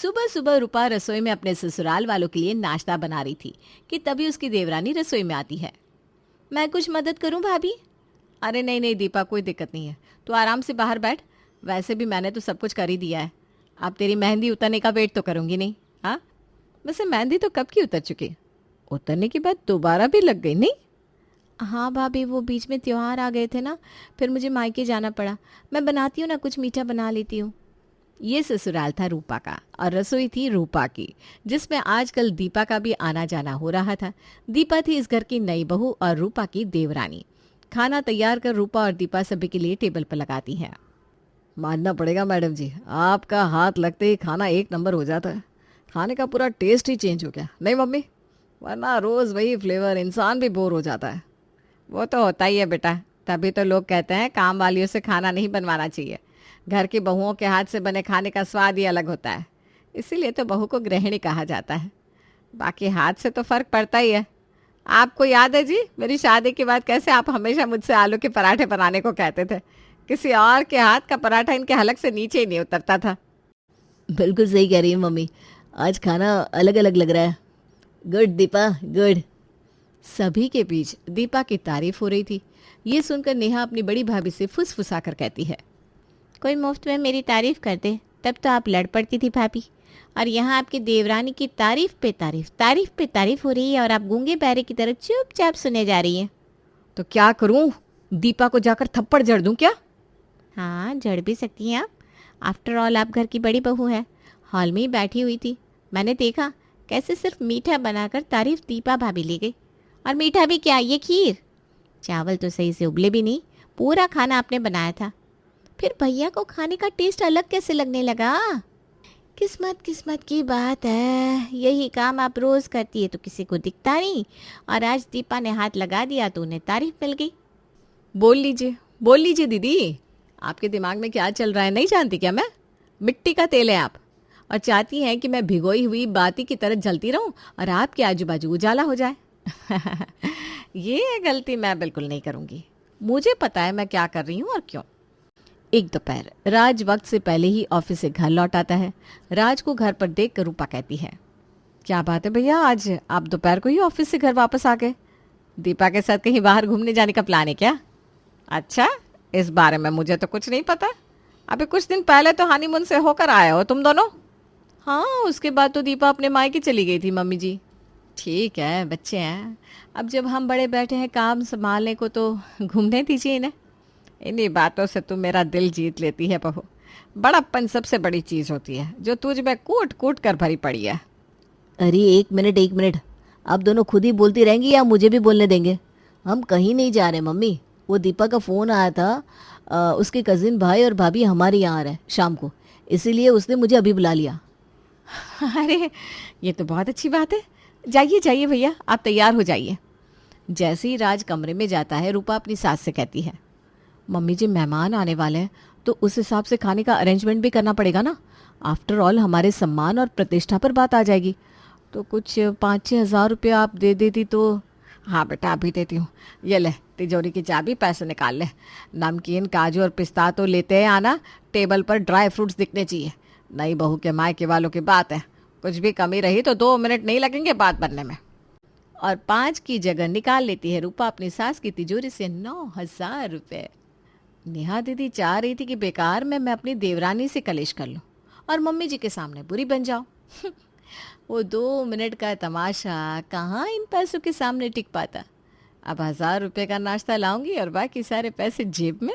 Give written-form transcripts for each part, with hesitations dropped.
सुबह सुबह रूपा रसोई में अपने ससुराल वालों के लिए नाश्ता बना रही थी कि तभी उसकी देवरानी रसोई में आती है। मैं कुछ मदद करूं भाभी? अरे नहीं नहीं दीपा, कोई दिक्कत नहीं है, तू आराम से बाहर बैठ। वैसे भी मैंने तो सब कुछ कर ही दिया है। अब तेरी मेहंदी उतरने का वेट तो करूंगी नहीं। हाँ, वैसे मेहंदी तो कब की उतर चुकी, उतरने के बाद दोबारा भी लग गई नहीं? हाँ भाभी, वो बीच में त्योहार आ गए थे ना, फिर मुझे मायके जाना पड़ा। मैं बनाती हूँ ना, कुछ मीठा बना लेती हूँ। ये ससुराल था रूपा का और रसोई थी रूपा की, जिसमें आजकल दीपा का भी आना जाना हो रहा था। दीपा थी इस घर की नई बहू और रूपा की देवरानी। खाना तैयार कर रूपा और दीपा सभी के लिए टेबल पर लगाती हैं। मानना पड़ेगा मैडम जी, आपका हाथ लगते ही खाना एक नंबर हो जाता है। खाने का पूरा टेस्ट ही चेंज हो गया, नहीं मम्मी? वरना रोज़ वही फ्लेवर, इंसान भी बोर हो जाता है। वो तो होता ही है बेटा, तभी तो लोग कहते हैं काम वालियों से खाना नहीं बनवाना चाहिए। घर की बहुओं के हाथ से बने खाने का स्वाद ही अलग होता है, इसीलिए तो बहू को गृहिणी कहा जाता है। बाकी हाथ से तो फ़र्क पड़ता ही है। आपको याद है जी, मेरी शादी के बाद कैसे आप हमेशा मुझसे आलू के पराठे बनाने को कहते थे? किसी और के हाथ का पराठा इनके हलक से नीचे ही नहीं उतरता था। बिल्कुल सही कह रही है मम्मी, आज खाना अलग अलग लग रहा है। Good Deepa, good. सभी के बीच दीपा की तारीफ हो रही थी। ये सुनकर नेहा अपनी बड़ी भाभी से फुसफुसा कर कहती है, कोई मुफ्त में मेरी तारीफ कर दे तब तो आप लड़ पड़ती थी भाभी, और यहाँ आपकी देवरानी की तारीफ पे तारीफ हो रही है और आप गूंगे बहरे की तरह चुपचाप सुने जा रही हैं। तो क्या करूँ, दीपा को जाकर थप्पड़ जड़ दूँ क्या? हाँ, जड़ भी सकती हैं आप। आफ्टर ऑल आप घर की बड़ी बहू है। हॉल में ही बैठी हुई थी, मैंने देखा कैसे सिर्फ मीठा बनाकर तारीफ दीपा भाभी ले गई। और मीठा भी क्या, ये खीर। चावल तो सही से उबले भी नहीं, पूरा खाना आपने बनाया था। फिर भैया को खाने का टेस्ट अलग कैसे लगने लगा? किस्मत किस्मत की बात है, यही काम आप रोज़ करती है तो किसी को दिखता नहीं, और आज दीपा ने हाथ लगा दिया तो उन्हें तारीफ मिल गई। बोल लीजिए दीदी, आपके दिमाग में क्या चल रहा है नहीं जानती क्या मैं? मिट्टी का तेल है आप, और चाहती हैं कि मैं भिगोई हुई बाती की तरह जलती रहूं और आपके आजू बाजू उजाला हो जाए। ये गलती मैं बिल्कुल नहीं करूंगी, मुझे पता है मैं क्या कर रही हूँ और क्यों। एक दोपहर राज वक्त से पहले ही ऑफिस से घर लौट आता है। राज को घर पर देख कर रूपा कहती है, क्या बात है भैया, आज आप दोपहर को ही ऑफिस से घर वापस आ गए? दीपा के साथ कहीं बाहर घूमने जाने का प्लान है क्या? अच्छा, इस बारे में मुझे तो कुछ नहीं पता। अभी कुछ दिन पहले तो हनीमून से होकर आए हो तुम दोनों। हाँ, उसके बाद तो दीपा अपने मायके चली गई थी मम्मी जी। ठीक है, बच्चे हैं, अब जब हम बड़े बैठे हैं काम संभालने को तो घूमने दीजिए इन्हें। इन्हीं बातों से तू मेरा दिल जीत लेती है बहू। बड़प्पन सबसे बड़ी चीज़ होती है जो तुझ में कूट कूट कर भरी पड़ी है। अरे एक मिनट एक मिनट, आप दोनों खुद ही बोलती रहेंगी या मुझे भी बोलने देंगे? हम कहीं नहीं जा रहे मम्मी। वो दीपा का फ़ोन आया था, उसके कज़िन भाई और भाभी हमारे यहाँ आ रहे हैं शाम को, इसीलिए उसने मुझे अभी बुला लिया। अरे ये तो बहुत अच्छी बात है, जाइए जाइए भैया, आप तैयार हो जाइए। जैसे ही राज कमरे में जाता है रूपा अपनी सास से कहती है, मम्मी जी मेहमान आने वाले हैं तो उस हिसाब से खाने का अरेंजमेंट भी करना पड़ेगा ना। आफ्टर ऑल हमारे सम्मान और प्रतिष्ठा पर बात आ जाएगी, तो कुछ 5-6 हज़ार रुपये आप दे देती तो। हाँ बेटा, अभी देती हूँ, ये ले तिजोरी की चाबी, पैसे निकाल ले। नमकीन, काजू और पिस्ता तो लेते हैं आना, टेबल पर ड्राई फ्रूट्स दिखने चाहिए। नई बहू के मायके वालों की बात है, कुछ भी कमी रही तो 2 मिनट नहीं लगेंगे बात बनने में। और 5 की जगह निकाल लेती है रूपा अपनी सास की तिजोरी से 9,000 रुपये। नेहा दीदी चाह रही थी कि बेकार में मैं अपनी देवरानी से कलेश कर लूं और मम्मी जी के सामने बुरी बन जाऊं। वो 2 मिनट का तमाशा कहाँ इन पैसों के सामने टिक पाता। अब 1,000 रुपये का नाश्ता लाऊंगी और बाकी सारे पैसे जेब में।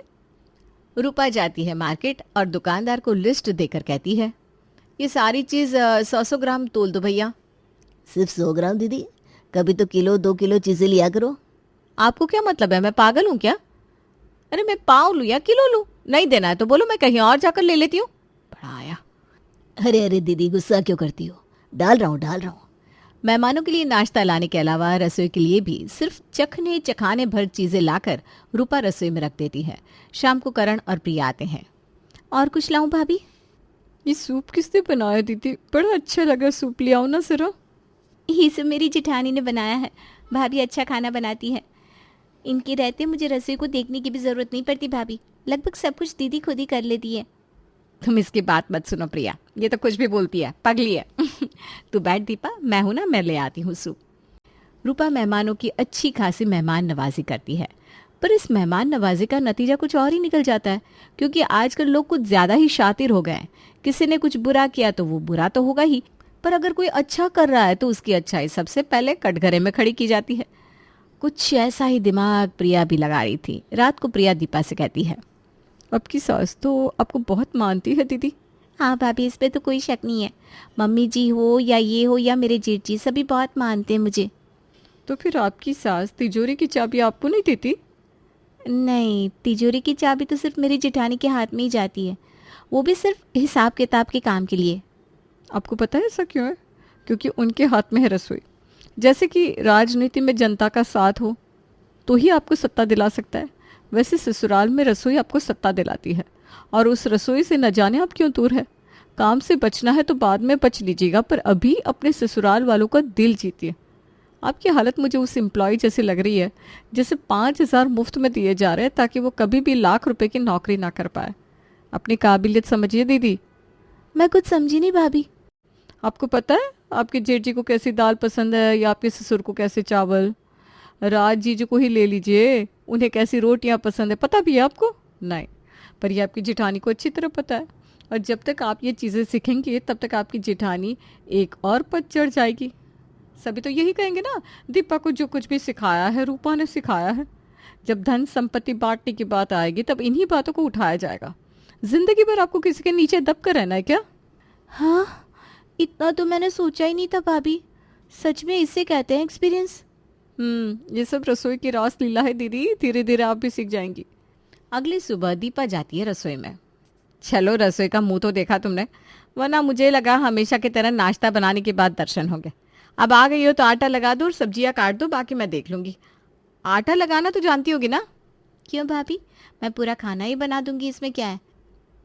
रूपा जाती है मार्केट और दुकानदार को लिस्ट देकर कहती है, ये सारी चीज़ 100-100 ग्राम तोल दो भैया। सिर्फ 100 ग्राम दीदी? कभी तो किलो 2 किलो चीज़ें लिया करो। आपको क्या मतलब है, मैं पागल हूँ क्या? अरे मैं पाव लूँ या किलो लूँ, नहीं देना है तो बोलो, मैं कहीं और जाकर ले लेती हूँ। बड़ा आया। अरे अरे दीदी, गुस्सा क्यों करती हो? डाल रहा हूँ। मेहमानों के लिए नाश्ता लाने के अलावा रसोई के लिए भी सिर्फ चखने चखाने भर चीज़ें लाकर रूपा रसोई में रख देती है। शाम को करण और प्रिया आते हैं। और कुछ लाऊं भाभी? ये सूप किसने बनाया दीदी, बड़ा अच्छा लगा सूप, ले आओ ना जरा। ये सब मेरी जेठानी ने बनाया है, भाभी अच्छा खाना बनाती है। इनके रहते मुझे रसोई को देखने की भी ज़रूरत नहीं पड़ती भाभी, लगभग सब कुछ दीदी खुद ही कर लेती है। तुम इसकी बात मत सुनो प्रिया, ये तो कुछ भी बोलती है, पगली है। तू बैठ दीपा, मैं हूं ना, मैं ले आती हूँ सूप। रूपा मेहमानों की अच्छी खासी मेहमान नवाजी करती है, पर इस मेहमान नवाजी का नतीजा कुछ और ही निकल जाता है, क्योंकि आजकल लोग कुछ ज़्यादा ही शातिर हो गए हैं। किसी ने कुछ बुरा किया तो वो बुरा तो होगा ही, पर अगर कोई अच्छा कर रहा है तो उसकी अच्छाई सबसे पहले कटघरे में खड़ी की जाती है। कुछ ऐसा ही दिमाग प्रिया भी लगा रही थी। रात को प्रिया दीपा से कहती है, आपकी सास तो आपको बहुत मानती है दीदी। हाँ भाभी, इस पे तो कोई शक नहीं है। मम्मी जी हो या ये हो या मेरे जेठ जी, सभी बहुत मानते हैं मुझे। तो फिर आपकी सास तिजोरी की चाबी आपको नहीं देती? नहीं, तिजोरी की चाबी तो सिर्फ मेरी जेठानी के हाथ में ही जाती है, वो भी सिर्फ हिसाब किताब के काम के लिए। आपको पता है ऐसा क्यों है? क्योंकि उनके हाथ में है रसोई। जैसे कि राजनीति में जनता का साथ हो तो ही आपको सत्ता दिला सकता है, वैसे ससुराल में रसोई आपको सत्ता दिलाती है। और उस रसोई से न जाने आप क्यों दूर है। काम से बचना है तो बाद में बच लीजिएगा, पर अभी अपने ससुराल वालों का दिल जीतिए। आपकी हालत मुझे उस एम्प्लॉय जैसी लग रही है जैसे 5,000 मुफ्त में दिए जा रहे हैं ताकि वो कभी भी लाख रुपए की नौकरी ना कर पाए। अपनी काबिलियत समझिए दीदी। मैं कुछ समझी नहीं भाभी। आपको पता है आपके जेठ जी को कैसी दाल पसंद है या आपके ससुर को कैसे चावल? राज जी को ही ले लीजिए, उन्हें कैसी रोटियां पसंद है पता भी है आपको? नहीं, पर ये आपकी जेठानी को अच्छी तरह पता है। और जब तक आप ये चीज़ें सीखेंगे तब तक आपकी जेठानी एक और पद चढ़ जाएगी। सभी तो यही कहेंगे ना, दीपा को जो कुछ भी सिखाया है रूपा ने सिखाया है। जब धन संपत्ति बांटने की बात आएगी तब इन्हीं बातों को उठाया जाएगा। जिंदगी भर आपको किसी के नीचे दब कर रहना है क्या? हाँ, इतना तो मैंने सोचा ही नहीं था भाभी। सच में इसे कहते हैं एक्सपीरियंस। ये सब रसोई की रास लीला है दीदी, धीरे धीरे आप भी सीख जाएंगी। अगली सुबह दीपा जाती है रसोई में। चलो, रसोई का मुंह तो देखा तुमने, वरना मुझे लगा हमेशा की तरह नाश्ता बनाने के बाद दर्शन होंगे। अब आ गई हो तो आटा लगा दो और सब्जियां काट दो, बाकी मैं देख लूंगी। आटा लगाना तो जानती होगी ना? क्यों भाभी, मैं पूरा खाना ही बना दूंगी, इसमें क्या है।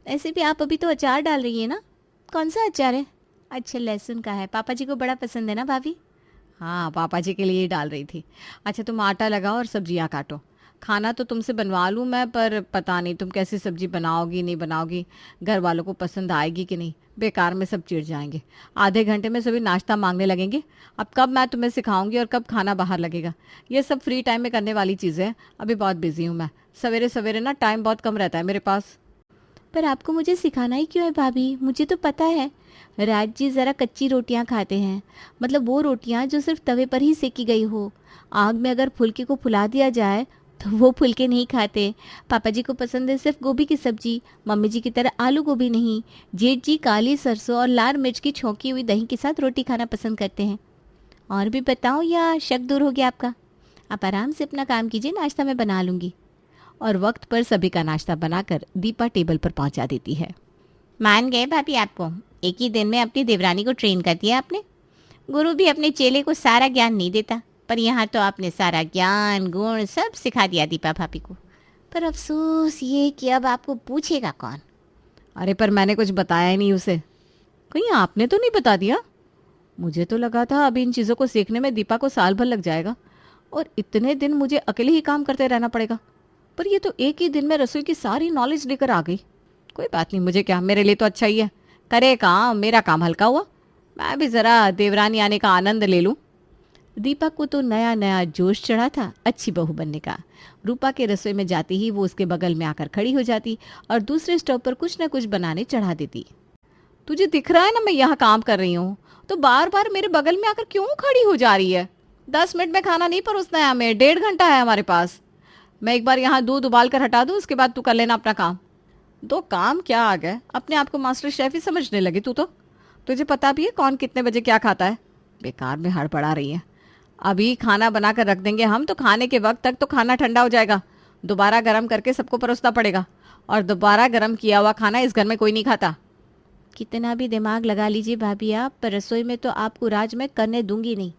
ऐसे भी आप अभी तो अचार डाल रही है ना? कौन सा अचार है? अच्छा, लहसुन का है, पापा जी को बड़ा पसंद है ना भाभी? हाँ, पापा जी के लिए ही डाल रही थी। अच्छा, तुम आटा लगाओ और सब्जियां काटो। खाना तो तुमसे बनवा लूँ मैं, पर पता नहीं तुम कैसी सब्जी बनाओगी नहीं बनाओगी, घर वालों को पसंद आएगी कि नहीं। बेकार में सब चिढ़ जाएंगे। आधे घंटे में सभी नाश्ता मांगने लगेंगे। अब कब मैं तुम्हें सिखाऊंगी और कब खाना बाहर लगेगा। ये सब फ्री टाइम में करने वाली चीज़ें हैं। अभी बहुत बिजी हूँ मैं, सवेरे सवेरे ना टाइम बहुत कम रहता है मेरे पास। पर आपको मुझे सिखाना ही क्यों है भाभी? मुझे तो पता है राज जी ज़रा कच्ची रोटियां खाते हैं, मतलब वो रोटियां जो सिर्फ तवे पर ही सेकी गई हो। आग में अगर फुलके को फुला दिया जाए तो वो फुलके नहीं खाते। पापा जी को पसंद है सिर्फ गोभी की सब्जी, मम्मी जी की तरह आलू गोभी नहीं। जेठ जी काली सरसों और लाल मिर्च की छौंकी हुई दही के साथ रोटी खाना पसंद करते हैं। और भी बताओ या शक दूर हो गया आपका? आप आराम से अपना काम कीजिए, नाश्ता मैं बना लूँगी। और वक्त पर सभी का नाश्ता बनाकर दीपा टेबल पर पहुंचा देती है। मान गए भाभी आपको, एक ही दिन में अपनी देवरानी को ट्रेन कर दिया आपने। गुरु भी अपने चेले को सारा ज्ञान नहीं देता, पर यहाँ तो आपने सारा ज्ञान गुण सब सिखा दिया दीपा भाभी को। पर अफसोस ये कि अब आपको पूछेगा कौन? अरे पर मैंने कुछ बताया ही नहीं उसे। कहीं आपने तो नहीं बता दिया? मुझे तो लगा था अभी इन चीज़ों को सीखने में दीपा को साल भर लग जाएगा और इतने दिन मुझे अकेले ही काम करते रहना पड़ेगा। पर ये तो एक ही दिन में रसोई की सारी नॉलेज लेकर आ गई। कोई बात नहीं, मुझे क्या, मेरे लिए तो अच्छा ही है। करे काम, मेरा काम हल्का हुआ। मैं भी ज़रा देवरानी आने का आनंद ले लूँ। दीपक को तो नया नया जोश चढ़ा था अच्छी बहू बनने का। रूपा के रसोई में जाते ही वो उसके बगल में आकर खड़ी हो जाती और दूसरे स्टोव पर कुछ न कुछ बनाने चढ़ा देती। तुझे दिख रहा है ना मैं यहाँ काम कर रही हूँ, तो बार बार मेरे बगल में आकर क्यों खड़ी हो जा रही है? 10 मिनट में खाना नहीं परोसना है हमें, 1.5 घंटा है हमारे पास। मैं एक बार यहाँ दूध उबाल कर हटा दूँ, उसके बाद तू कर लेना अपना काम। दो काम क्या आ गए, अपने आप को मास्टर शेफ ही समझने लगी तू तो। तुझे पता भी है कौन कितने बजे क्या खाता है? बेकार में हड़बड़ा रही है। अभी खाना बना कर रख देंगे हम, तो खाने के वक्त तक तो खाना ठंडा हो जाएगा। दोबारा गर्म करके सबको परोसना पड़ेगा, और दोबारा गर्म किया हुआ खाना इस घर में कोई नहीं खाता। कितना भी दिमाग लगा लीजिए भाभी आप, पर रसोई में तो आपको राज में करने दूंगी नहीं।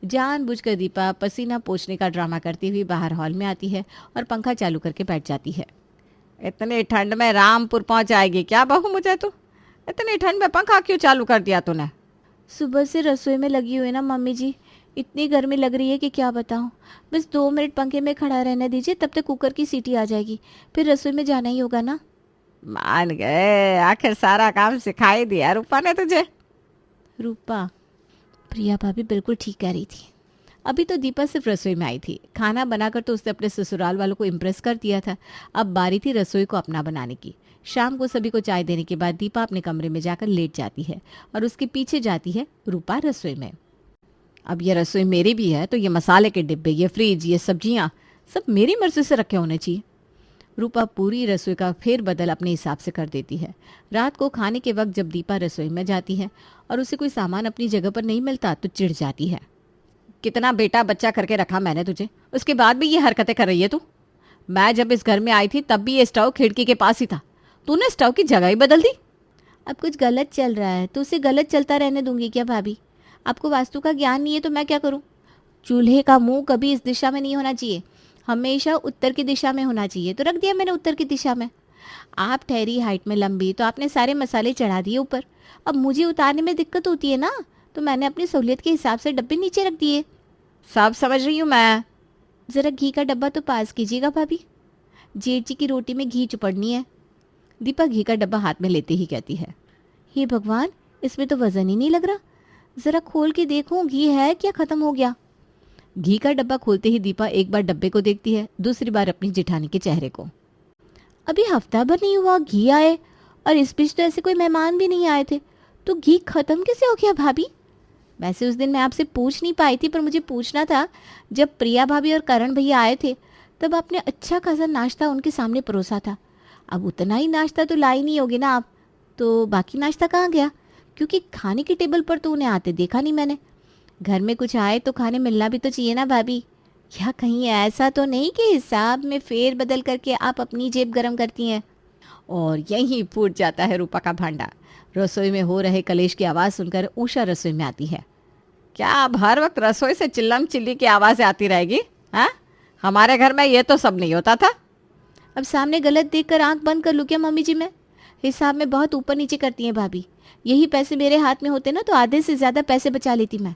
जानबूझकर दीपा पसीना पोंछने का ड्रामा करती हुई बाहर हॉल में आती है और पंखा चालू करके बैठ जाती है। इतनी ठंड में रामपुर पहुंच जाएगी क्या बहू मुझे? तो इतनी ठंड में पंखा क्यों चालू कर दिया तूने? सुबह से रसोई में लगी हुई ना मम्मी जी, इतनी गर्मी लग रही है कि क्या बताऊं। बस 2 मिनट पंखे में खड़ा रहने दीजिए, तब तक कुकर की सीटी आ जाएगी, फिर रसोई में जाना ही होगा ना। मान गए, आखिर सारा काम सिखाई दिया रूपा ने तुझे। रूपा, प्रिया भाभी बिल्कुल ठीक कह रही थी। अभी तो दीपा सिर्फ रसोई में आई थी। खाना बनाकर तो उसने अपने ससुराल वालों को इम्प्रेस कर दिया था। अब बारी थी रसोई को अपना बनाने की। शाम को सभी को चाय देने के बाद दीपा अपने कमरे में जाकर लेट जाती है और उसके पीछे जाती है रूपा रसोई में। अब ये रसोई मेरी भी है तो ये मसाले के डिब्बे, ये फ्रिज, ये सब्जियां सब मेरी मर्जी से रखे होने चाहिए। रूपा पूरी रसोई का फेरबदल अपने हिसाब से कर देती है। रात को खाने के वक्त जब दीपा रसोई में जाती है और उसे कोई सामान अपनी जगह पर नहीं मिलता तो चिढ़ जाती है। कितना बेटा बच्चा करके रखा मैंने तुझे, उसके बाद भी ये हरकतें कर रही है तू। मैं जब इस घर में आई थी तब भी ये स्टोव खिड़की के पास ही था, तूने स्टोव की जगह ही बदल दी। अब कुछ गलत चल रहा है तो उसे गलत चलता रहने दूंगी क्या भाभी? आपको वास्तु का ज्ञान नहीं है तो मैं क्या करूं? चूल्हे का मुंह कभी इस दिशा में नहीं होना चाहिए, हमेशा उत्तर की दिशा में होना चाहिए, तो रख दिया मैंने उत्तर की दिशा में। आप ठहरी हाइट में लंबी तो आपने सारे मसाले चढ़ा दिए ऊपर। अब मुझे उतारने में दिक्कत होती है ना, तो मैंने अपनी सहूलियत के हिसाब से डब्बे नीचे रख दिए। सब समझ रही हूँ मैं। ज़रा घी का डब्बा तो पास कीजिएगा भाभी, जेठ जी की रोटी में घी चुपड़नी है। दीपा घी का डब्बा हाथ में लेते ही कहती है, हे भगवान, इसमें तो वजन ही नहीं लग रहा। ज़रा खोल के देखूं घी है क्या ख़त्म हो गया। घी का डब्बा खोलते ही दीपा एक बार डब्बे को देखती है, दूसरी बार अपनी जेठानी के चेहरे को। अभी हफ्ता भर नहीं हुआ घी आए, और इस बीच तो ऐसे कोई मेहमान भी नहीं आए थे, तो घी ख़त्म कैसे हो गया भाभी? वैसे उस दिन मैं आपसे पूछ नहीं पाई थी, पर मुझे पूछना था। जब प्रिया भाभी और करण भैया आए थे तब आपने अच्छा खासा नाश्ता उनके सामने परोसा था। अब उतना ही नाश्ता तो लाई नहीं होगी ना आप, तो बाकी नाश्ता कहाँ गया? क्योंकि खाने की टेबल पर तो उन्हें आते देखा नहीं मैंने। घर में कुछ आए तो खाने मिलना भी तो चाहिए ना भाभी। क्या कहीं ऐसा तो नहीं कि हिसाब में फेर बदल करके आप अपनी जेब गरम करती हैं? और यहीं फूट जाता है रूपा का भांडा। रसोई में हो रहे कलेश की आवाज़ सुनकर उषा रसोई में आती है। क्या अब हर वक्त रसोई से चिल्लम चिल्ली की आवाज़ें आती रहेगी? हाँ, हमारे घर में ये तो सब नहीं होता था। अब सामने गलत देखकर आंख बंद कर लूँ क्या मम्मी जी? मैं हिसाब में बहुत ऊपर नीचे करती हैं भाभी। यही पैसे मेरे हाथ में होते ना तो आधे से ज़्यादा पैसे बचा लेती मैं।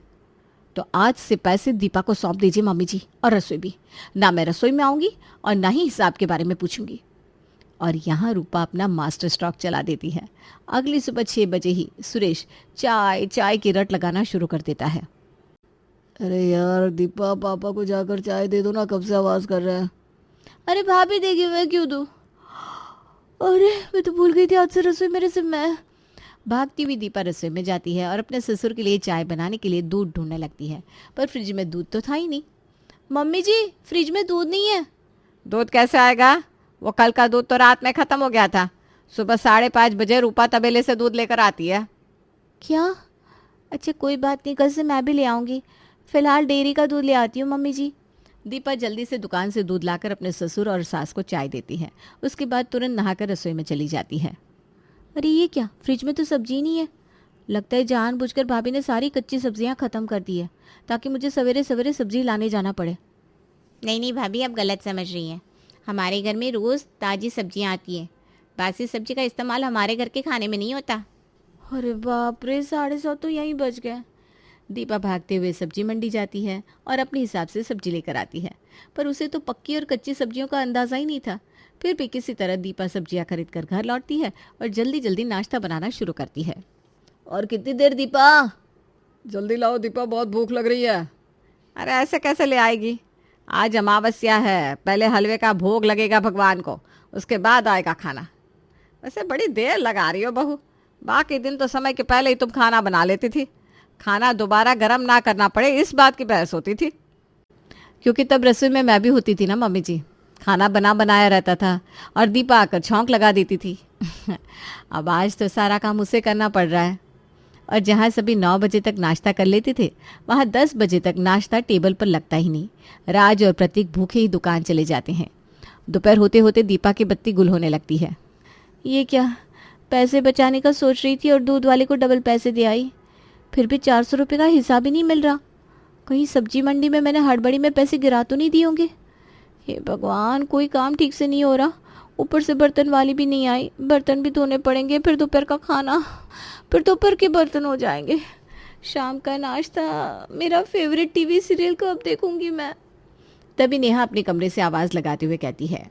तो आज से पैसे दीपा को सौंप दीजिए मम्मी जी, और रसोई भी। ना मैं रसोई में आऊँगी और ना ही हिसाब के बारे में पूछूंगी। और यहाँ रूपा अपना मास्टर स्ट्रोक चला देती है। अगली सुबह 6 बजे ही सुरेश चाय चाय की रट लगाना शुरू कर देता है। अरे यार दीपा, पापा को जाकर चाय दे दो ना, कब से आवाज़ कर रहा है। अरे भाभी देगी, मैं क्यों दूँ? अरे मैं तो भूल गई थी, आज से रसोई मेरे से मैं। भागती हुई दीपा रसोई में जाती है और अपने ससुर के लिए चाय बनाने के लिए दूध ढूंढने लगती है, पर फ्रिज में दूध तो था ही नहीं। मम्मी जी, फ्रिज में दूध नहीं है। दूध कैसे आएगा? वो कल का दूध तो रात में ख़त्म हो गया था। सुबह 5:30 बजे रूपा तबेले से दूध लेकर आती है। क्या? अच्छा कोई बात नहीं, कल से मैं भी ले आऊँगी। फ़िलहाल डेयरी का दूध ले आती हूँ मम्मी जी। दीपा जल्दी से दुकान से दूध लाकर अपने ससुर और सास को चाय देती है। उसके बाद तुरंत नहाकर रसोई में चली जाती है। अरे ये क्या, फ्रिज में तो सब्जी नहीं है। लगता है जानबूझकर भाभी ने सारी कच्ची सब्जियां ख़त्म कर दी है ताकि मुझे सवेरे सवेरे सब्जी लाने जाना पड़े। नहीं नहीं भाभी, आप गलत समझ रही हैं। हमारे घर में रोज़ ताज़ी सब्जियां आती हैं। बासी सब्जी का इस्तेमाल हमारे घर के खाने में नहीं होता। अरे बाप रे, 7:30 तो यहीं बज गए। दीपा भागते हुए सब्जी मंडी जाती है और अपने हिसाब से सब्जी लेकर आती है, पर उसे तो पक्की और कच्ची सब्जियों का अंदाज़ा ही नहीं था। फिर भी किसी तरह दीपा सब्जियां खरीद कर घर लौटती है और जल्दी जल्दी नाश्ता बनाना शुरू करती है। और कितनी देर दीपा? जल्दी लाओ दीपा, बहुत भूख लग रही है। अरे ऐसे कैसे ले आएगी? आज अमावस्या है, पहले हलवे का भोग लगेगा भगवान को, उसके बाद आएगा खाना। वैसे बड़ी देर लगा रही हो बहू, बाकी दिन तो समय के पहले ही तुम खाना बना लेती थी। खाना दोबारा गर्म ना करना पड़े इस बात की बहस होती थी। क्योंकि तब रसोई में मैं भी होती थी ना मम्मी जी, खाना बना बनाया रहता था और दीपा आकर छौंक लगा देती थी। अब आज तो सारा काम उसे करना पड़ रहा है। और जहाँ सभी 9 बजे तक नाश्ता कर लेते थे, वहाँ 10 बजे तक नाश्ता टेबल पर लगता ही नहीं। राज और प्रतीक भूखे ही दुकान चले जाते हैं। दोपहर होते होते दीपा की बत्ती गुल होने लगती है। ये क्या, पैसे बचाने का सोच रही थी और दूध वाले को डबल पैसे दे आई, फिर भी 400 रुपये का हिसाब ही नहीं मिल रहा। कहीं सब्जी मंडी में मैंने हड़बड़ी में पैसे गिरा तो नहीं दिए होंगे। हे भगवान, कोई काम ठीक से नहीं हो रहा, ऊपर से बर्तन वाली भी नहीं आई। बर्तन भी धोने पड़ेंगे, फिर दोपहर का खाना, फिर दोपहर के बर्तन हो जाएंगे। शाम का नाश्ता, मेरा फेवरेट टीवी सीरियल कब देखूंगी मैं? तभी नेहा अपने कमरे से आवाज़ लगाते हुए कहती है,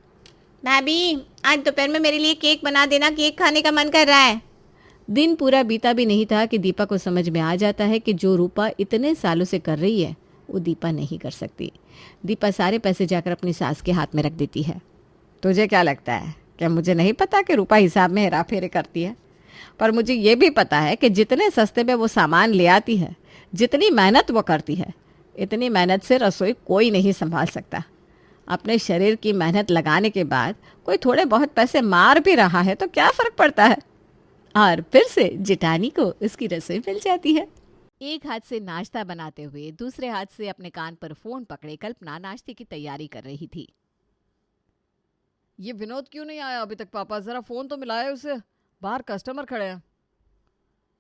भाभी, आज दोपहर में मेरे लिए केक बना देना, केक खाने का मन कर रहा है। दिन पूरा बीता भी नहीं था कि दीपा को समझ में आ जाता है कि जो रूपा इतने सालों से कर रही है वो दीपा नहीं कर सकती। दीपा सारे पैसे जाकर अपनी सास के हाथ में रख देती है। तुझे क्या लगता है, क्या मुझे नहीं पता कि रूपा हिसाब में हेरा फेरी करती है? पर मुझे ये भी पता है कि जितने सस्ते में वो सामान ले आती है, जितनी मेहनत वो करती है, इतनी मेहनत से रसोई कोई नहीं संभाल सकता। अपने शरीर की मेहनत लगाने के बाद कोई थोड़े बहुत पैसे मार भी रहा है तो क्या फ़र्क पड़ता है। और फिर से जिठानी को उसकी रसोई मिल जाती है। एक हाथ से नाश्ता बनाते हुए दूसरे हाथ से अपने कान पर फ़ोन पकड़े कल्पना नाश्ते की तैयारी कर रही थी। ये विनोद क्यों नहीं आया अभी तक? पापा जरा फोन तो मिलाए उसे, बाहर कस्टमर खड़े हैं।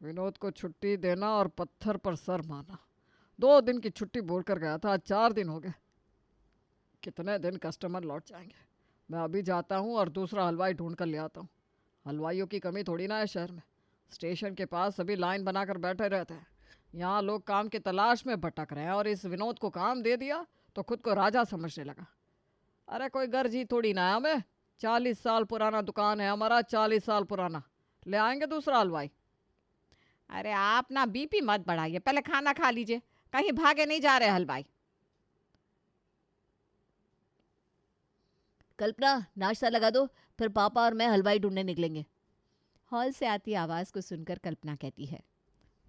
विनोद को छुट्टी देना और पत्थर पर सर मारना। 2 दिन की छुट्टी बोल कर गया था, आज 4 दिन हो गए। कितने दिन कस्टमर लौट जाएंगे? मैं अभी जाता हूँ और दूसरा हलवाई ढूंढ कर ले आता हूँ। हलवाइयों की कमी थोड़ी ना है शहर में। स्टेशन के पास सभी लाइन बनाकर बैठे रहते हैं। यहाँ लोग काम की तलाश में भटक रहे हैं और इस विनोद को काम दे दिया तो खुद को राजा समझने लगा। अरे कोई गर्जी थोड़ी ना है हमें। 40 साल पुराना दुकान है हमारा, 40 साल पुराना। ले आएंगे दूसरा हलवाई। अरे आप ना बीपी मत बढ़ाइए, पहले खाना खा लीजिए, कहीं भागे नहीं जा रहे हलवाई। कल्पना, नाश्ता लगा दो, फिर पापा और मैं हलवाई ढूंढने निकलेंगे। हॉल से आती आवाज़ को सुनकर कल्पना कहती है,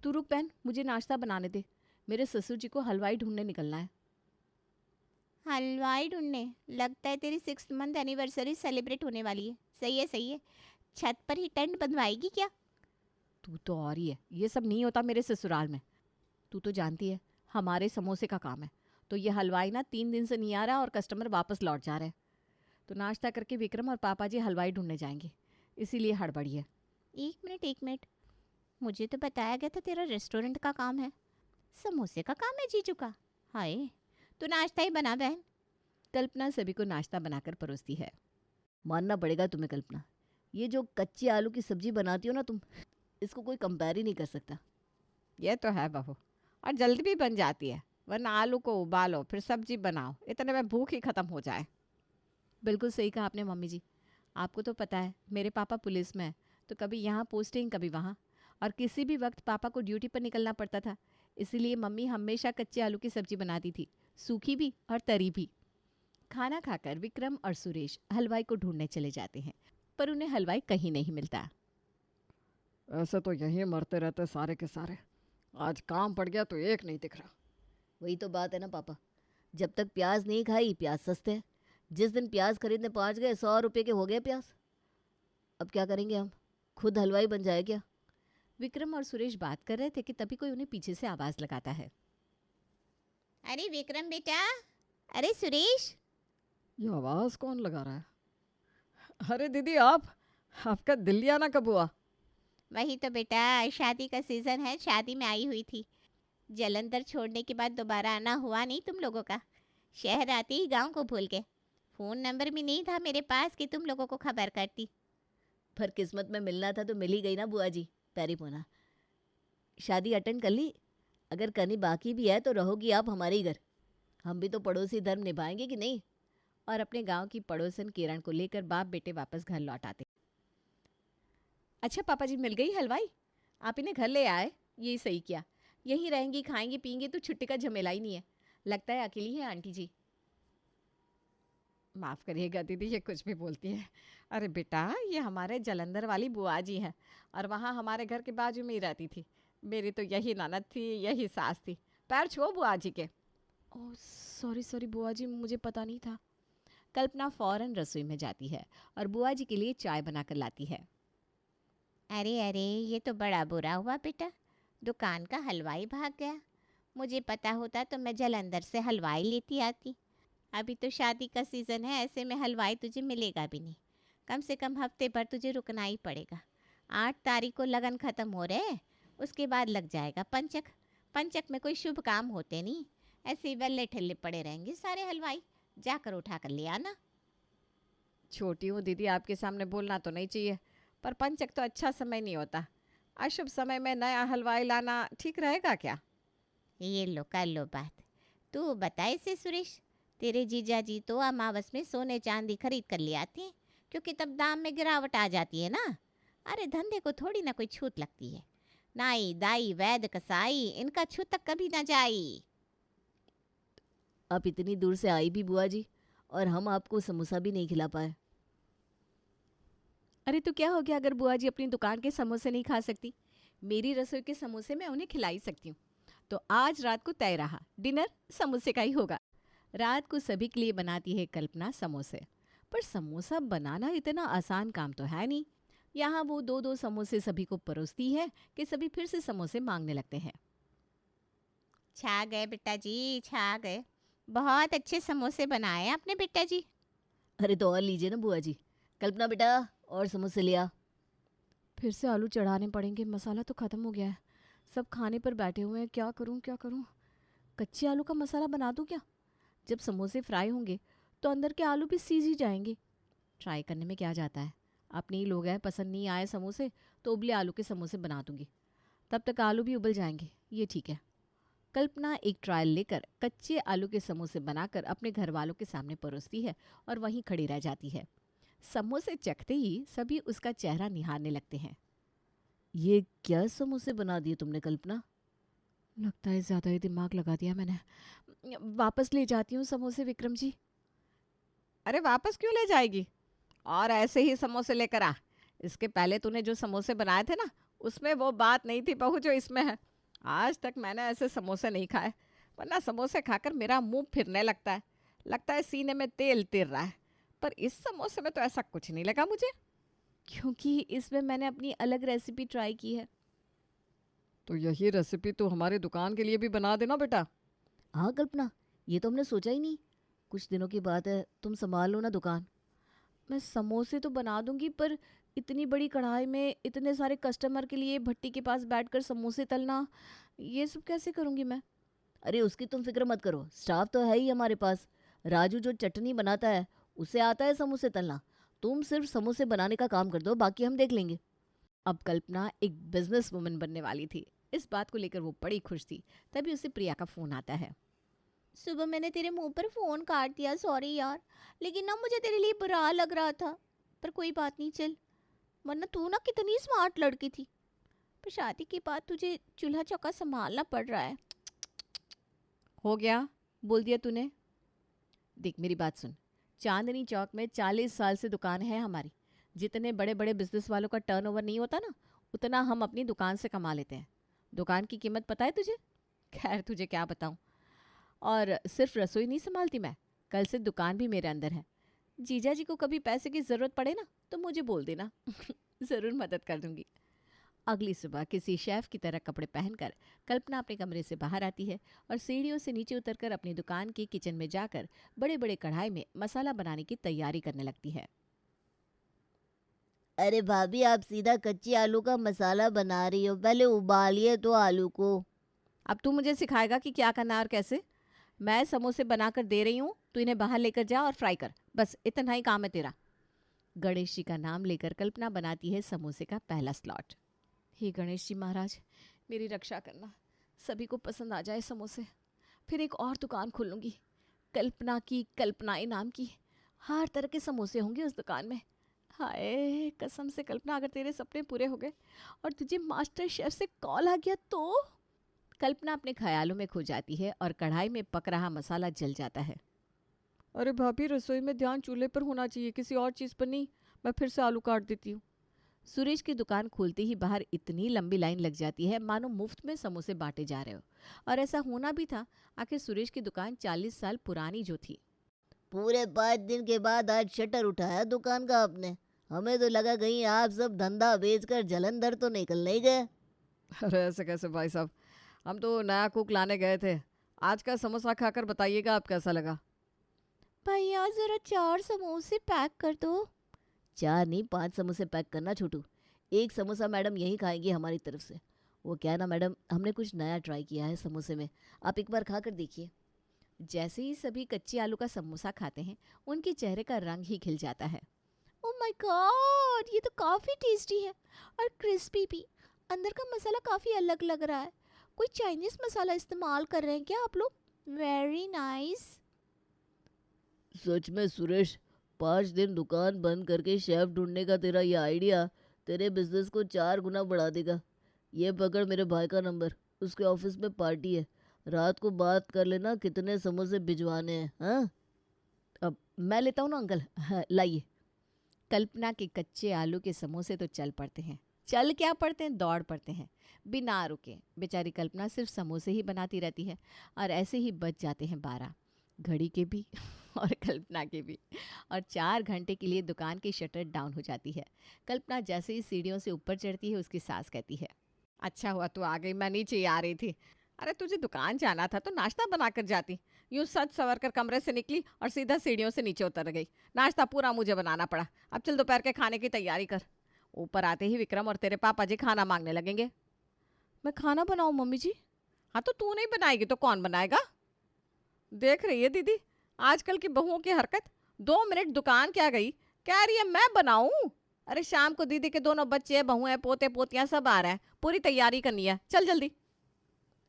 तू रुक बहन, मुझे नाश्ता बनाने दे, मेरे ससुर जी को हलवाई ढूंढने निकलना है। हलवाई ढूंढने? लगता है तेरी 6th मंथ एनिवर्सरी सेलिब्रेट होने वाली है। सही है सही है, छत पर ही टेंट बंधवाएगी क्या? तू तो और ही है, ये सब नहीं होता मेरे ससुराल में। तू तो जानती है हमारे समोसे का काम है, तो ये हलवाई ना 3 दिन से नहीं आ रहा और कस्टमर वापस लौट जा रहे हैं। तो नाश्ता करके विक्रम और पापा जी हलवाई ढूंढने जाएंगे, इसीलिए हड़बड़ी है। एक मिनट, मुझे तो बताया गया था तेरा रेस्टोरेंट का काम है, समोसे का काम है जीजू का। हाय, तो नाश्ता ही बना बहन। कल्पना सभी को नाश्ता बनाकर परोसती है। मानना पड़ेगा तुम्हें कल्पना, ये जो कच्चे आलू की सब्जी बनाती हो ना तुम, इसको कोई कंपेयर ही नहीं कर सकता। ये तो है बहू, और जल्दी भी बन जाती है, वरना आलू को उबालो फिर सब्जी बनाओ, इतने में भूख ही खत्म हो जाए। बिल्कुल सही कहा आपने मम्मी जी। आपको तो पता है मेरे पापा पुलिस में है, तो कभी यहाँ पोस्टिंग कभी वहाँ, और किसी भी वक्त पापा को ड्यूटी पर निकलना पड़ता था, इसीलिए मम्मी हमेशा कच्चे आलू की सब्जी बनाती थी, सूखी भी और तरी भी। खाना खाकर विक्रम और सुरेश हलवाई को ढूंढने चले जाते हैं, पर उन्हें हलवाई कहीं नहीं मिलता। ऐसे तो यहीं मरते रहते सारे के सारे। आज काम पड़ गया तो एक नहीं दिख रहा। वही तो बात है ना पापा, जब तक प्याज नहीं खाई प्याज सस्ते हैं। जिस दिन प्याज खरीदने पहुंच गए 100 रुपये के हो गए प्याज। अब क्या करेंगे हम, खुद हलवाई बन जाए क्या? विक्रम और सुरेश बात कर रहे थे कि तभी कोई उन्हें पीछे से आवाज लगाता है। अरे विक्रम बेटा, अरे सुरेश। ये आवाज़ कौन लगा रहा है? अरे दीदी, आपका दिल्ली आना कब हुआ? वही तो बेटा, शादी का सीजन है, शादी में आई हुई थी। जलंधर छोड़ने के बाद दोबारा आना हुआ नहीं तुम लोगों का। शहर आते ही गांव को भूल गए। फ़ोन नंबर भी नहीं था मेरे पास कि तुम लोगों को खबर करती। पर किस्मत में मिलना था तो मिल ही गई ना बुआ जी, पैरी पोना। शादी अटेंड कर ली, अगर करनी बाकी भी है तो रहोगी आप हमारे ही घर। हम भी तो पड़ोसी धर्म निभाएंगे कि नहीं? और अपने गांव की पड़ोसन किरण को लेकर बाप बेटे वापस घर लौट आते। अच्छा पापा जी, मिल गई हलवाई? आप इन्हें घर ले आए, यही सही किया। यहीं रहेंगी, खाएंगी पियेंगी तो छुट्टी का झमेला ही नहीं है। लगता है अकेली है आंटी जी। माफ़ करिएगा दीदी, ये कुछ भी बोलती है। अरे बेटा, ये हमारे जलंधर वाली बुआ जी हैं, और वहाँ हमारे घर के बाजू में ही रहती थी। मेरी तो यही ननद थी, यही सास थी। पैर छुओ बुआ जी के। ओह सॉरी बुआ जी, मुझे पता नहीं था। कल्पना फौरन रसोई में जाती है और बुआ जी के लिए चाय बनाकर लाती है। अरे अरे, ये तो बड़ा बुरा हुआ बेटा, दुकान का हलवाई भाग गया। मुझे पता होता तो मैं जलंधर से हलवाई लेती आती। अभी तो शादी का सीज़न है, ऐसे में हलवाई तुझे मिलेगा भी नहीं। कम से कम हफ्ते भर तुझे रुकना ही पड़ेगा। 8 तारीख को लगन ख़त्म हो रहे हैं, उसके बाद लग जाएगा पंचक। पंचक में कोई शुभ काम होते नहीं, ऐसे ही वेले ठेले पड़े रहेंगे सारे हलवाई। जाकर उठा कर ले आना। छोटी हूँ दीदी, आपके सामने बोलना तो नहीं चाहिए, पर पंचक तो अच्छा समय नहीं होता। अशुभ समय में नया हलवाई लाना ठीक रहेगा क्या? ये लो कर लो बात। तू बताए से सुरेश, तेरे जीजा जी तो अमावस में सोने चांदी खरीद कर ले आते हैं, क्योंकि तब दाम में गिरावट आ जाती है ना। अरे धंधे को थोड़ी ना कोई छूट लगती है। नाई दाई वैद कसाई इनका छूत तक कभी ना जाई। आप इतनी दूर से आई भी बुआ जी, और हम आपको समोसा भी नहीं खिला पाए। अरे तो क्या हो गया अगर बुआ जी अपनी दुकान के समोसे नहीं खा सकती? मेरी रसोई के समोसे मैं उन्हें खिला ही सकती हूँ। तो आज रात को तय रहा, डिनर समोसे का ही होगा। रात को सभी के लिए बनाती है कल्पना समोसे। पर समोसा बनाना इतना आसान काम तो है नहीं। यहाँ वो दो दो समोसे सभी को परोसती है कि सभी फिर से समोसे मांगने लगते हैं। छा गए बेटा जी, छा गए। बहुत अच्छे समोसे बनाए आपने बेटा जी। अरे तो और लीजिए ना बुआ जी। कल्पना बेटा, और समोसे लिया। फिर से आलू चढ़ाने पड़ेंगे, मसाला तो ख़त्म हो गया है। सब खाने पर बैठे हुए हैं, क्या करूं क्या करूं? कच्चे आलू का मसाला बना दूं क्या? जब समोसे फ्राई होंगे तो अंदर के आलू भी सीज ही जाएंगे। ट्राई करने में क्या जाता है? अपने ही लोग हैं, पसंद नहीं आए समोसे तो उबले आलू के समोसे बना दूंगी। तब तक आलू भी उबल जाएंगे, ये ठीक है। कल्पना एक ट्रायल लेकर कच्चे आलू के समोसे बनाकर अपने घर वालों के सामने परोसती है और वहीं खड़ी रह जाती है। समोसे चखते ही सभी उसका चेहरा निहारने लगते हैं। ये क्या समोसे बना दिए तुमने कल्पना? लगता है ज़्यादा ही दिमाग लगा दिया मैंने। वापस ले जाती हूँ समोसे विक्रम जी। अरे वापस क्यों ले जाएगी? और ऐसे ही समोसे लेकर आ। इसके पहले तूने जो समोसे बनाए थे ना, उसमें वो बात नहीं थी बहू जो इसमें है। आज तक मैंने ऐसे समोसे नहीं खाए, वरना समोसे खाकर मेरा मुंह फिरने लगता है सीने में तेल तिर रहा है। पर इस समोसे में तो ऐसा कुछ नहीं लगा मुझे। क्योंकि इसमें मैंने अपनी अलग रेसिपी ट्राई की है। तो यही रेसिपी तो हमारी दुकान के लिए भी बना देना बेटा। हाँ कल्पना, ये तो हमने सोचा ही नहीं। कुछ दिनों की बात है, तुम संभाल लो ना दुकान। मैं समोसे तो बना दूंगी, पर इतनी बड़ी कढ़ाई में इतने सारे कस्टमर के लिए भट्टी के पास बैठकर समोसे तलना, ये सब कैसे करूंगी मैं? अरे उसकी तुम फिक्र मत करो, स्टाफ तो है ही हमारे पास। राजू जो चटनी बनाता है उसे आता है समोसे तलना। तुम सिर्फ समोसे बनाने का काम कर दो, बाकी हम देख लेंगे। अब कल्पना एक बिजनेस वुमन बनने वाली थी। इस बात को लेकर वो बड़ी खुश थी। तभी उसे प्रिया का फ़ोन आता है। सुबह मैंने तेरे मुंह पर फ़ोन काट दिया, सॉरी यार। लेकिन ना मुझे तेरे लिए बुरा लग रहा था। पर कोई बात नहीं, चल। वरना तू ना कितनी स्मार्ट लड़की थी। पर शादी के बाद तुझे चूल्हा चौका संभालना पड़ रहा है। हो गया, बोल दिया तूने। देख मेरी बात सुन। चांदनी चौक में 40 साल से दुकान है हमारी। जितने बड़े बड़े बिजनेस वालों का टर्नओवर नहीं होता ना, उतना हम अपनी दुकान से कमा लेते हैं। दुकान की कीमत पता है तुझे? खैर तुझे क्या बताऊं। और सिर्फ रसोई नहीं संभालती मैं, कल से दुकान भी मेरे अंदर है। जीजा जी को कभी पैसे की ज़रूरत पड़े ना तो मुझे बोल देना। ज़रूर मदद कर दूंगी। अगली सुबह किसी शेफ की तरह कपड़े पहनकर कल्पना अपने कमरे से बाहर आती है और सीढ़ियों से नीचे उतरकर अपनी दुकान के किचन में जाकर बड़े बड़े कढ़ाई में मसाला बनाने की तैयारी करने लगती है। अरे भाभी, आप सीधा कच्चे आलू का मसाला बना रही हो, पहले उबालिए तो आलू को। अब तू मुझे सिखाएगा कि क्या करना है और कैसे? मैं समोसे बनाकर दे रही हूँ, तू इन्हें बाहर लेकर जा और फ्राई कर, बस इतना ही काम है तेरा। गणेश जी का नाम लेकर कल्पना बनाती है समोसे का पहला स्लॉट। हे गणेश जी महाराज, मेरी रक्षा करना, सभी को पसंद आ जाए समोसे। फिर एक और दुकान खोलूँगी, कल्पना की कल्पनाएं नाम की। हर तरह के समोसे होंगे उस दुकान में। हाय कसम से कल्पना, अगर तेरे सपने पूरे हो गए और तुझे मास्टर शेफ से कॉल आ गया तो? कल्पना अपने ख्यालों में खो जाती है और कढ़ाई में पक रहा मसाला जल जाता है। अरे भाभी, रसोई में ध्यान चूल्हे पर होना चाहिए, किसी और चीज़ पर नहीं। मैं फिर से आलू काट देती हूँ। सुरेश की दुकान खोलते ही बाहर इतनी लंबी लाइन लग जाती है मानो मुफ्त में समोसे बांटे जा रहे हो। और ऐसा होना भी था। आखिर सुरेश की दुकान 40 साल पुरानी जो थी। पूरे 5 दिन के बाद आज शटर उठाया दुकान का आपने। हमें तो लगा कहीं आप सब धंधा बेचकर जलंधर तो निकल नहीं गए। अरे ऐसे कैसे भाई साहब, हम तो नया कुक लाने गए थे। आज का समोसा खाकर बताइएगा आप कैसा लगा। भैया जरा 4 समोसे पैक कर दो। 4 नहीं, 5 समोसे पैक करना छोटू। एक समोसा मैडम यही खाएंगी हमारी तरफ से। वो क्या ना मैडम, हमने कुछ नया ट्राई किया है समोसे में, आप एक बार खा कर देखिए। जैसे ही सभी कच्चे आलू का समोसा खाते हैं, उनके चेहरे का रंग ही खिल जाता है। ओह माय गॉड, ये तो काफ़ी टेस्टी है और क्रिस्पी भी। अंदर का मसाला काफ़ी अलग लग रहा है। कोई चाइनीज़ मसाला इस्तेमाल कर रहे हैं क्या आप लोग? Very nice. सच में सुरेश, 5 दिन दुकान बंद करके शेफ ढूंढने का तेरा ये आइडिया तेरे बिजनेस को 4 गुना बढ़ा देगा। ये पकड़ मेरे भाई का नंबर, उसके ऑफिस में पार्टी है, रात को बात कर लेना कितने समोसे भिजवाने हैं। हाँ, अब मैं लेता हूँ ना अंकल। हाँ, लाइए। कल्पना के कच्चे आलू के समोसे तो चल पड़ते हैं, चल क्या पड़ते हैं, दौड़ पड़ते हैं बिना रुके। बेचारी कल्पना सिर्फ समोसे ही बनाती रहती है और ऐसे ही बच जाते हैं 12, घड़ी के भी और कल्पना के भी। और 4 घंटे के लिए दुकान की शटर डाउन हो जाती है। कल्पना जैसे ही सीढ़ियों से ऊपर चढ़ती है उसकी सास कहती है, अच्छा हुआ तू आ गई, मैं नीचे ही आ रही थी। अरे तुझे दुकान जाना था तो नाश्ता बना कर जाती। यूँ सच सवर कर कमरे से निकली और सीधा सीढ़ियों से नीचे उतर गई। नाश्ता पूरा मुझे बनाना पड़ा। अब चल दोपहर के खाने की तैयारी कर। ऊपर आते ही विक्रम और तेरे पापा जी खाना मांगने लगेंगे। मैं खाना बनाऊँ मम्मी जी? हाँ तो तू नहीं बनाएगी तो कौन बनाएगा? देख रही है दीदी आजकल की बहुओं की हरकत। 2 मिनट दुकान क्या गई, कह रही है मैं बनाऊं। अरे शाम को दीदी के दोनों बच्चे, बहुएं, पोते पोतियां सब आ रहे हैं, पूरी तैयारी करनी है, चल जल्दी।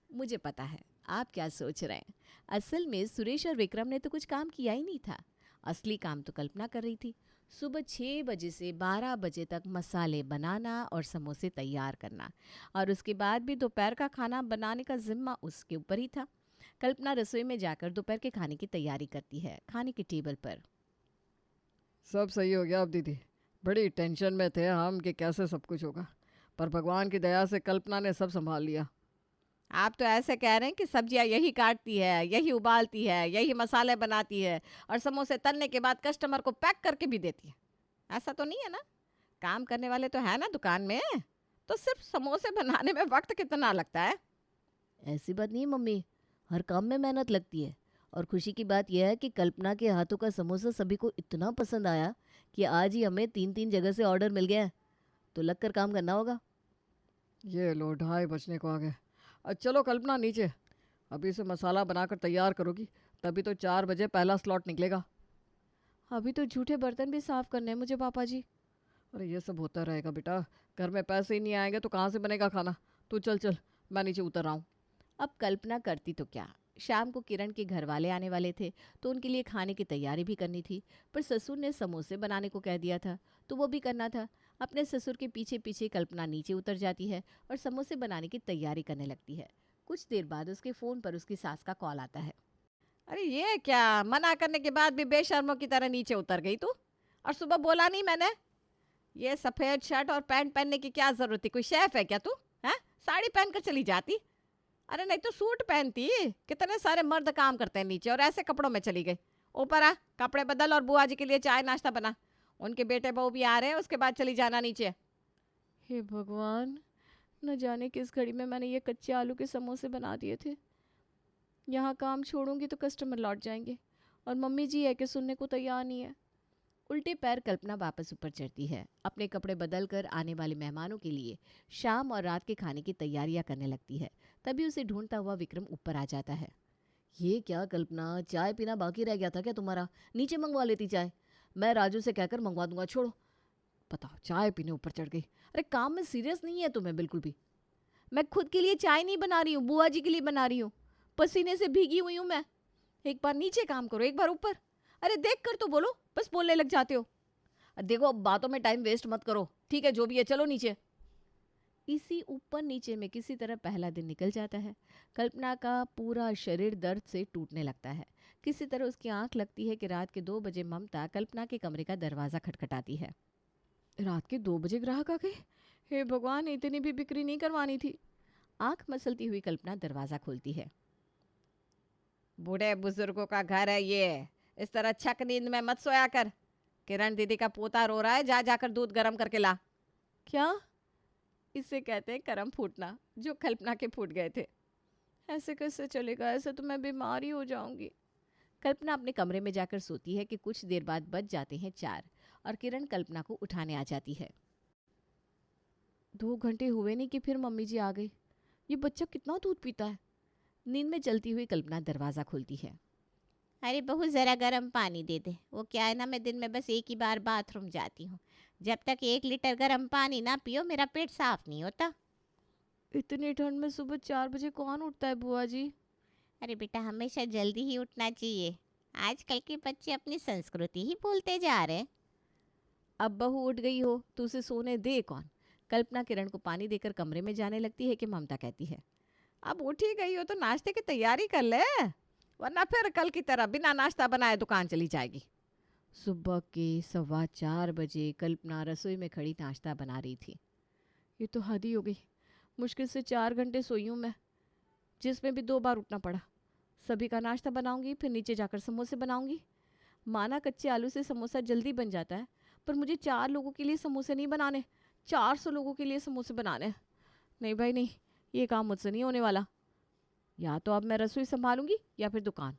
मुझे पता है आप क्या सोच रहे हैं। असल में सुरेश और विक्रम ने तो कुछ काम किया ही नहीं था। असली काम तो कल्पना कर रही थी। सुबह 6 बजे से 12 बजे तक मसाले बनाना और समोसे तैयार करना, और उसके बाद भी दोपहर का खाना बनाने का जिम्मा उसके ऊपर ही था। कल्पना रसोई में जाकर दोपहर के खाने की तैयारी करती है। खाने की टेबल पर सब सही हो गया अब दीदी। बड़ी टेंशन में थे हम कि कैसे सब कुछ होगा, पर भगवान की दया से कल्पना ने सब संभाल लिया। आप तो ऐसे कह रहे हैं कि सब्जियां यही काटती है, यही उबालती है, यही मसाले बनाती है और समोसे तलने के बाद कस्टमर को पैक करके भी देती है। ऐसा तो नहीं है ना? काम करने वाले तो है ना दुकान में, तो सिर्फ समोसे बनाने में वक्त कितना लगता है? ऐसी बात नहीं है मम्मी, हर काम में मेहनत लगती है। और खुशी की बात यह है कि कल्पना के हाथों का समोसा सभी को इतना पसंद आया कि आज ही हमें 3-3 जगह से ऑर्डर मिल गया है। तो लगकर काम करना होगा। ये लो 2:30 बजने को आ गए। चलो कल्पना नीचे, अभी से मसाला बनाकर तैयार करोगी तभी तो 4 बजे पहला स्लॉट निकलेगा। अभी तो झूठे बर्तन भी साफ करने हैं मुझे पापा जी। अरे ये सब होता रहेगा बेटा, घर में पैसे ही नहीं आएंगे तो कहाँ से बनेगा खाना। तू चल चल, मैं नीचे उतर रहा हूँ। अब कल्पना करती तो क्या, शाम को किरण के घर वाले आने वाले थे तो उनके लिए खाने की तैयारी भी करनी थी। पर ससुर ने समोसे बनाने को कह दिया था तो वो भी करना था। अपने ससुर के पीछे पीछे कल्पना नीचे उतर जाती है और समोसे बनाने की तैयारी करने लगती है। कुछ देर बाद उसके फ़ोन पर उसकी सास का कॉल आता है। अरे ये क्या, मना करने के बाद भी बेशर्मों की तरह नीचे उतर गई तू? और सुबह बोला नहीं मैंने? ये सफ़ेद शर्ट और पैंट पहनने की क्या ज़रूरत थी? कोई शेफ है क्या तू? हैं, साड़ी पहन कर चली जाती। अरे नहीं तो सूट पहनती। कितने सारे मर्द काम करते हैं नीचे और ऐसे कपड़ों में चली गई। ऊपर आ, कपड़े बदल और बुआ जी के लिए चाय नाश्ता बना। उनके बेटे बहू भी आ रहे हैं, उसके बाद चली जाना नीचे। हे भगवान, न जाने किस घड़ी में मैंने ये कच्चे आलू के समोसे बना दिए थे। यहाँ काम छोड़ूंगी तो कस्टमर लौट जाएंगे और मम्मी जी है कि सुनने को तैयार नहीं है। उल्टे पैर कल्पना वापस ऊपर चढ़ती है। अपने कपड़े बदल कर आने वाले मेहमानों के लिए शाम और रात के खाने की तैयारियां करने लगती है। तभी उसे ढूंढता हुआ विक्रम ऊपर आ जाता है। ये क्या कल्पना, चाय पीना बाकी रह गया था क्या तुम्हारा? नीचे मंगवा लेती चाय, मैं राजू से कहकर मंगवा दूंगा। छोड़ो। बताओ, चाय पीने ऊपर चढ़ गई। अरे काम में सीरियस नहीं है तुम्हें बिल्कुल भी। मैं खुद के लिए चाय नहीं बना रही हूँ, बुआ जी के लिए बना रही हूँ। पसीने से भीगी हुई हूँ मैं। एक बार नीचे काम करो, एक बार ऊपर। अरे देख कर तो बोलो, बस बोलने लग जाते हो। देखो, अब बातों में टाइम वेस्ट मत करो। ठीक है, जो भी है चलो नीचे। इसी ऊपर नीचे में किसी तरह पहला दिन निकल जाता है। कल्पना का पूरा शरीर दर्द से टूटने लगता है। किसी तरह उसकी आंख लगती है कि रात के 2 बजे ममता कल्पना के कमरे का दरवाज़ा खटखटाती है। रात के 2 बजे ग्राहक आ गए? हे भगवान, इतनी भी बिक्री नहीं करवानी थी। आंख मसलती हुई कल्पना दरवाज़ा खोलती है। बूढ़े बुजुर्गों का घर है ये, इस तरह छक नींद में मत सोया कर। किरण दीदी का पोता रो रहा है, जा जाकर दूध गर्म करके ला। क्या? इसे कहते हैं करम फूटना, जो कल्पना के फूट गए थे। ऐसे कैसे चलेगा, ऐसे तो मैं बीमार ही हो जाऊंगी। कल्पना अपने कमरे में जाकर सोती है कि कुछ देर बाद बज जाते हैं 4 और किरण कल्पना को उठाने आ जाती है। 2 घंटे हुए नहीं कि फिर मम्मी जी आ गई। ये बच्चा कितना दूध पीता है। नींद में चलती हुई कल्पना दरवाज़ा खोलती है। अरे बहू ज़रा गर्म पानी दे दे। वो क्या है ना, मैं दिन में बस एक ही बार बाथरूम जाती हूँ। जब तक 1 लीटर गर्म पानी ना पियो मेरा पेट साफ नहीं होता। इतनी ठंड में सुबह 4 बजे कौन उठता है बुआ जी? अरे बेटा, हमेशा जल्दी ही उठना चाहिए। आजकल के बच्चे अपनी संस्कृति ही भूलते जा रहे। अब बहू उठ गई हो तो उसे सोने दे कौन। कल्पना किरण को पानी देकर कमरे में जाने लगती है कि ममता कहती है, अब उठ ही गई हो तो नाश्ते की तैयारी कर ले, वरना फिर कल की तरह बिना नाश्ता बनाए दुकान चली जाएगी। सुबह के 4:15 बजे कल्पना रसोई में खड़ी नाश्ता बना रही थी। ये तो हद ही हो गई, मुश्किल से 4 घंटे सोई हूँ मैं, जिसमें भी 2 बार उठना पड़ा। सभी का नाश्ता बनाऊंगी, फिर नीचे जाकर समोसे बनाऊंगी। माना कच्चे आलू से समोसा जल्दी बन जाता है, पर मुझे 4 लोगों के लिए समोसे नहीं बनाने, 400 लोगों के लिए समोसे बनाने। नहीं भाई नहीं, ये काम मुझसे नहीं होने वाला। या तो अब मैं रसोई संभालूंगी या फिर दुकान।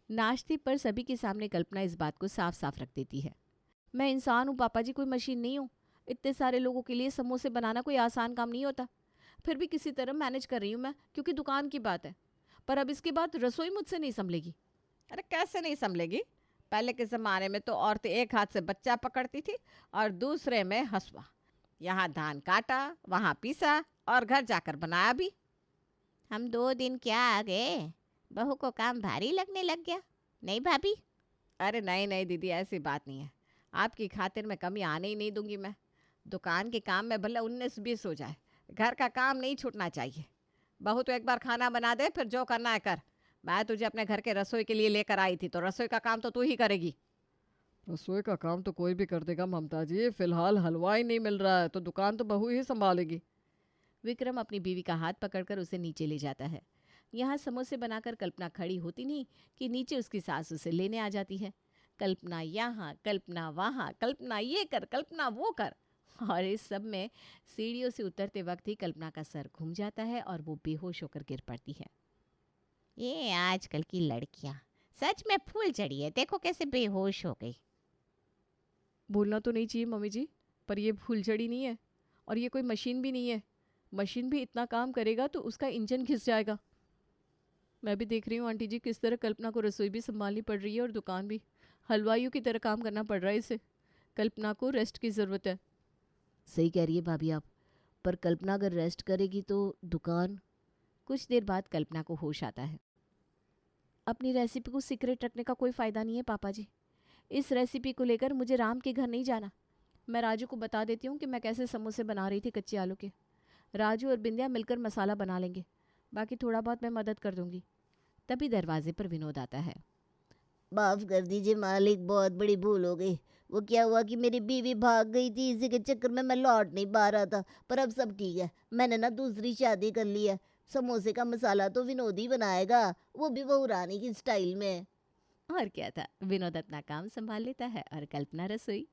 नाश्ते पर सभी के सामने कल्पना इस बात को साफ साफ रख देती है। मैं इंसान हूँ पापा जी, कोई मशीन नहीं हूँ। इतने सारे लोगों के लिए समोसे बनाना कोई आसान काम नहीं होता। फिर भी किसी तरह मैनेज कर रही हूँ मैं, क्योंकि दुकान की बात है। पर अब इसके बाद रसोई मुझसे नहीं संभलेगी। अरे कैसे नहीं संभलेगी? पहले के ज़माने में तो औरतें एक हाथ से बच्चा पकड़ती थी और दूसरे में हंसुआ। यहाँ धान काटा, वहाँ पीसा और घर जाकर बनाया भी। हम 2 दिन क्या आ गए, बहू को काम भारी लगने लग गया, नहीं भाभी? अरे नहीं नहीं दीदी, ऐसी बात नहीं है। आपकी खातिर में कमी आने ही नहीं दूंगी मैं। दुकान के काम में भले 19-20 हो जाए, घर का काम नहीं छूटना चाहिए। बहू तो एक बार खाना बना दे, फिर जो करना है कर। मैं तुझे अपने घर के रसोई के लिए लेकर आई थी, तो रसोई का काम तो तू ही करेगी। रसोई का काम तो कोई भी कर देगा ममता जी, फिलहाल हलवा ही नहीं मिल रहा है तो दुकान तो बहू ही संभालेगी। विक्रम अपनी बीवी का हाथ पकड़कर उसे नीचे ले जाता है। यहाँ समोसे बनाकर कल्पना खड़ी होती नहीं कि नीचे उसकी सास उसे लेने आ जाती है। कल्पना यहाँ, कल्पना वहाँ, कल्पना ये कर, कल्पना वो कर। और इस सब में सीढ़ियों से उतरते वक्त ही कल्पना का सर घूम जाता है और वो बेहोश होकर गिर पड़ती है। ये आजकल की लड़कियाँ सच में फूल चढ़ी है, देखो कैसे बेहोश हो गई। बोलना तो नहीं चाहिए मम्मी जी, पर ये फुलझड़ी नहीं है और ये कोई मशीन भी नहीं है। मशीन भी इतना काम करेगा तो उसका इंजन घिस जाएगा। मैं भी देख रही हूँ आंटी जी किस तरह कल्पना को रसोई भी संभालनी पड़ रही है और दुकान भी। हलवाइयों की तरह काम करना पड़ रहा है इसे। कल्पना को रेस्ट की ज़रूरत है। सही कह रही है भाभी आप, पर कल्पना अगर रेस्ट करेगी तो दुकान। कुछ देर बाद कल्पना को होश आता है। अपनी रेसिपी को सीक्रेट रखने का कोई फ़ायदा नहीं है पापा जी। इस रेसिपी को लेकर मुझे राम के घर नहीं जाना। मैं राजू को बता देती हूँ कि मैं कैसे समोसे बना रही थी कच्चे आलू के। राजू और बिंदिया मिलकर मसाला बना लेंगे, बाकी थोड़ा बहुत मैं मदद कर दूंगी। तभी दरवाजे पर विनोद आता है। माफ़ कर दीजिए मालिक, बहुत बड़ी भूल हो गई। वो क्या हुआ कि मेरी बीवी भाग गई थी, इसी के चक्कर में मैं लौट नहीं पा रहा था। पर अब सब ठीक है, मैंने ना दूसरी शादी कर ली है। समोसे का मसाला तो विनोद ही बनाएगा, वो भी बहू रानी की स्टाइल में। और क्या था, विनोद अपना काम संभाल लेता है और कल्पना रसोई।